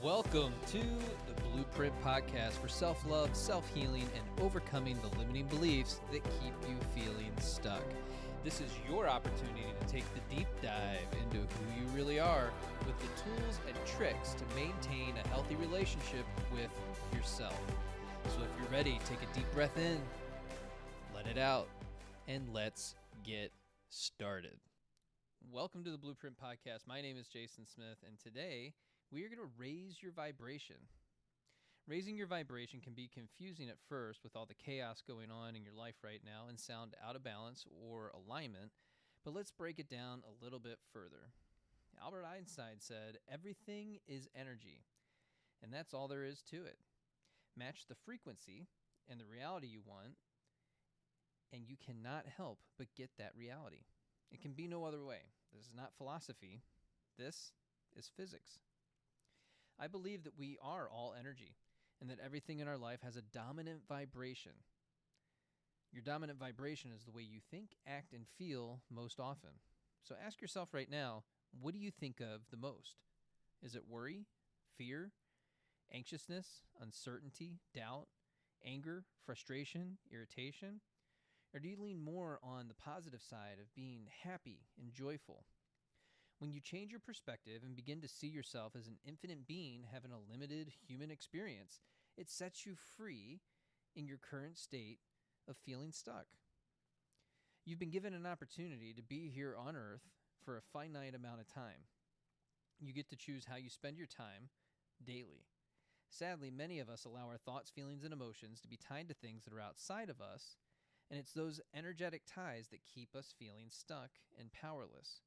Welcome to the Blueprint Podcast for self-love, self-healing, and overcoming the limiting beliefs that keep you feeling stuck. This is your opportunity to take the deep dive into who you really are with the tools and tricks to maintain a healthy relationship with yourself. So if you're ready, take a deep breath in, let it out, and let's get started. Welcome to the Blueprint Podcast. My name is Jason Smith, and today we are going to raise your vibration. Raising your vibration can be confusing at first with all the chaos going on in your life right now and sound out of balance or alignment, but let's break it down a little bit further. Albert Einstein said, "Everything is energy," and that's all there is to it. Match the frequency and the reality you want, and you cannot help but get that reality. It can be no other way. This is not philosophy. This is physics. I believe that we are all energy and that everything in our life has a dominant vibration. Your dominant vibration is the way you think, act, and feel most often. So ask yourself right now, what do you think of the most? Is it worry, fear, anxiousness, uncertainty, doubt, anger, frustration, irritation? Or do you lean more on the positive side of being happy and joyful? When you change your perspective and begin to see yourself as an infinite being having a limited human experience, it sets you free in your current state of feeling stuck. You've been given an opportunity to be here on Earth for a finite amount of time. You get to choose how you spend your time daily. Sadly, many of us allow our thoughts, feelings, and emotions to be tied to things that are outside of us, and it's those energetic ties that keep us feeling stuck and powerless.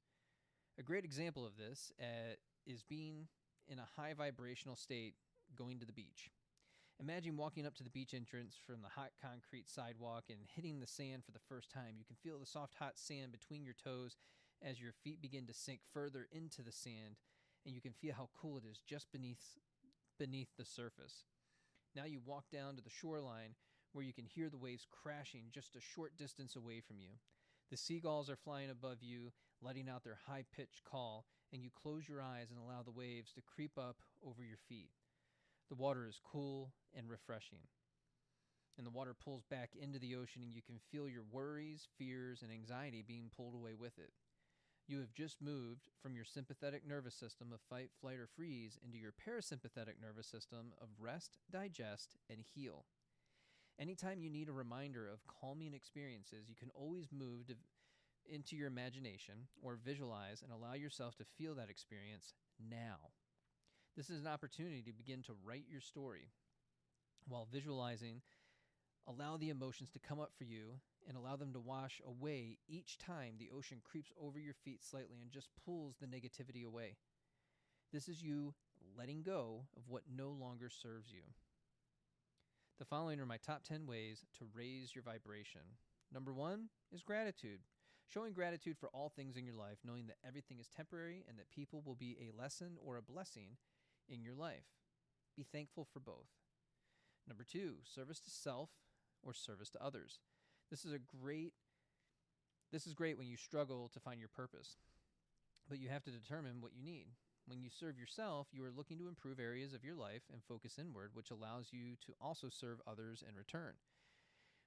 A great example of this is being in a high vibrational state going to the beach. Imagine walking up to the beach entrance from the hot concrete sidewalk and hitting the sand for the first time. You can feel the soft, hot sand between your toes as your feet begin to sink further into the sand, and you can feel how cool it is just beneath the surface. Now you walk down to the shoreline where you can hear the waves crashing just a short distance away from you. The seagulls are flying above you, letting out their high-pitched call, and you close your eyes and allow the waves to creep up over your feet. The water is cool and refreshing, and the water pulls back into the ocean, and you can feel your worries, fears, and anxiety being pulled away with it. You have just moved from your sympathetic nervous system of fight, flight, or freeze into your parasympathetic nervous system of rest, digest, and heal. Anytime you need a reminder of calming experiences, you can always move into your imagination or visualize and allow yourself to feel that experience now. This is an opportunity to begin to write your story. While visualizing, allow the emotions to come up for you and allow them to wash away each time the ocean creeps over your feet slightly and just pulls the negativity away. This is you letting go of what no longer serves you. The following are my top 10 ways to raise your vibration. Number 1 is gratitude. Showing gratitude for all things in your life, knowing that everything is temporary and that people will be a lesson or a blessing in your life. Be thankful for both. Number 2, service to self or service to others. This is great when you struggle to find your purpose, but you have to determine what you need. When you serve yourself, you are looking to improve areas of your life and focus inward, which allows you to also serve others in return.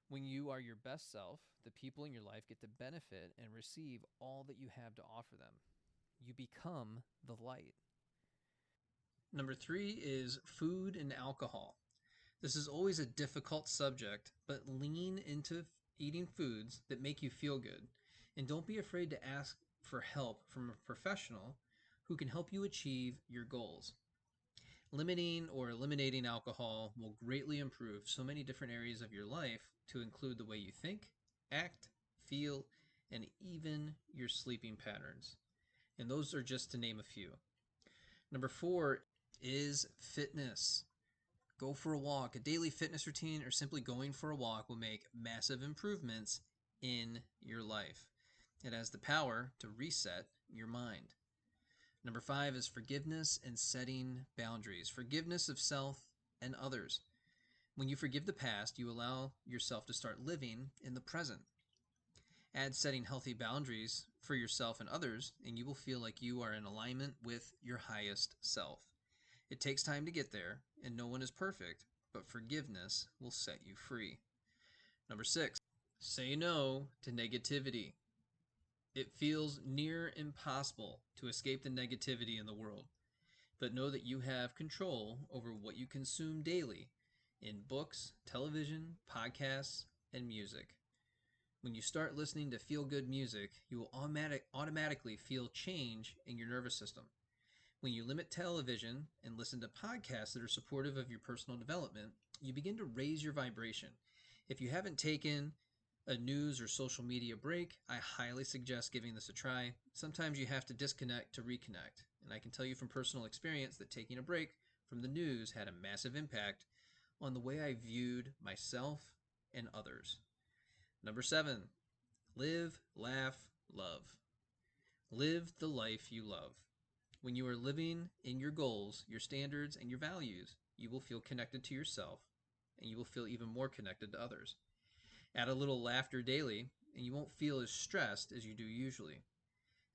When you are your best self, the people in your life get to benefit and receive all that you have to offer them. You become the light. Number 3 is food and alcohol. This is always a difficult subject, but lean into eating foods that make you feel good. And don't be afraid to ask for help from a professional who can help you achieve your goals. Limiting or eliminating alcohol will greatly improve so many different areas of your life, to include the way you think, act, feel, and even your sleeping patterns. And those are just to name a few. Number 4 is fitness. Go for a walk. A daily fitness routine or simply going for a walk will make massive improvements in your life. It has the power to reset your mind. Number 5 is forgiveness and setting boundaries. Forgiveness of self and others. When you forgive the past, you allow yourself to start living in the present. Add setting healthy boundaries for yourself and others, and you will feel like you are in alignment with your highest self. It takes time to get there, and no one is perfect, but forgiveness will set you free. Number 6, say no to negativity. It feels near impossible to escape the negativity in the world, but know that you have control over what you consume daily in books, television, podcasts, and music. When you start listening to feel-good music, you will automatically feel change in your nervous system. When you limit television and listen to podcasts that are supportive of your personal development, you begin to raise your vibration. If you haven't taken a news or social media break, I highly suggest giving this a try. Sometimes you have to disconnect to reconnect, and I can tell you from personal experience that taking a break from the news had a massive impact on the way I viewed myself and others. Number 7, live, laugh, love. Live the life you love. When you are living in your goals, your standards, and your values, you will feel connected to yourself, and you will feel even more connected to others. Add a little laughter daily, and you won't feel as stressed as you do usually.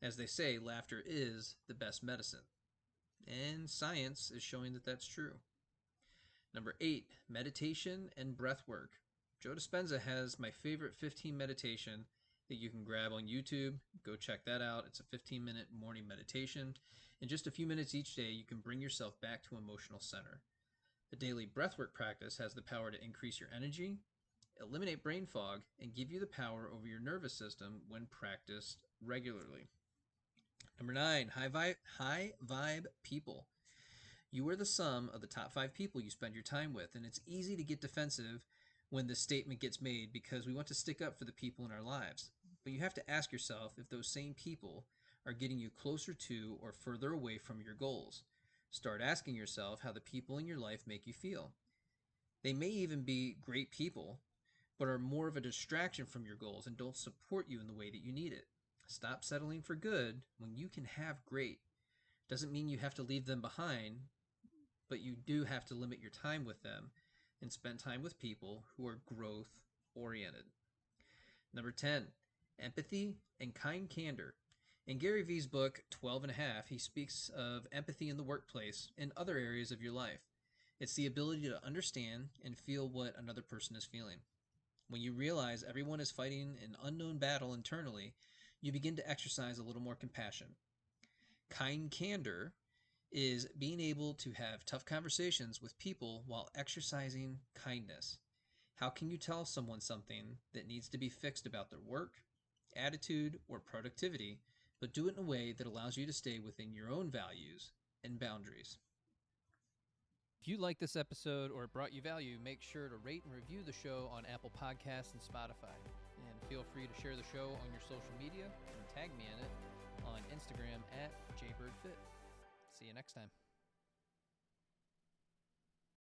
As they say, laughter is the best medicine. And science is showing that that's true. Number 8, meditation and breath work. Joe Dispenza has my favorite 15 meditation that you can grab on YouTube. Go check that out. It's a 15-minute morning meditation. In just a few minutes each day, you can bring yourself back to emotional center. The daily breathwork practice has the power to increase your energy, eliminate brain fog, and give you the power over your nervous system when practiced regularly. Number 9, high vibe people. You are the sum of the top 5 people you spend your time with, and it's easy to get defensive when this statement gets made because we want to stick up for the people in our lives. But you have to ask yourself if those same people are getting you closer to or further away from your goals. Start asking yourself how the people in your life make you feel. They may even be great people, but are more of a distraction from your goals and don't support you in the way that you need it. Stop settling for good when you can have great. Doesn't mean you have to leave them behind, but you do have to limit your time with them and spend time with people who are growth oriented. Number 10, empathy and kind candor. In Gary Vee's book, 12 and a Half, he speaks of empathy in the workplace and other areas of your life. It's the ability to understand and feel what another person is feeling. When you realize everyone is fighting an unknown battle internally, you begin to exercise a little more compassion. Kind candor is being able to have tough conversations with people while exercising kindness. How can you tell someone something that needs to be fixed about their work, attitude, or productivity, but do it in a way that allows you to stay within your own values and boundaries? If you like this episode or it brought you value, make sure to rate and review the show on Apple Podcasts and Spotify. And feel free to share the show on your social media and tag me in it on Instagram at jbirdfit. See you next time.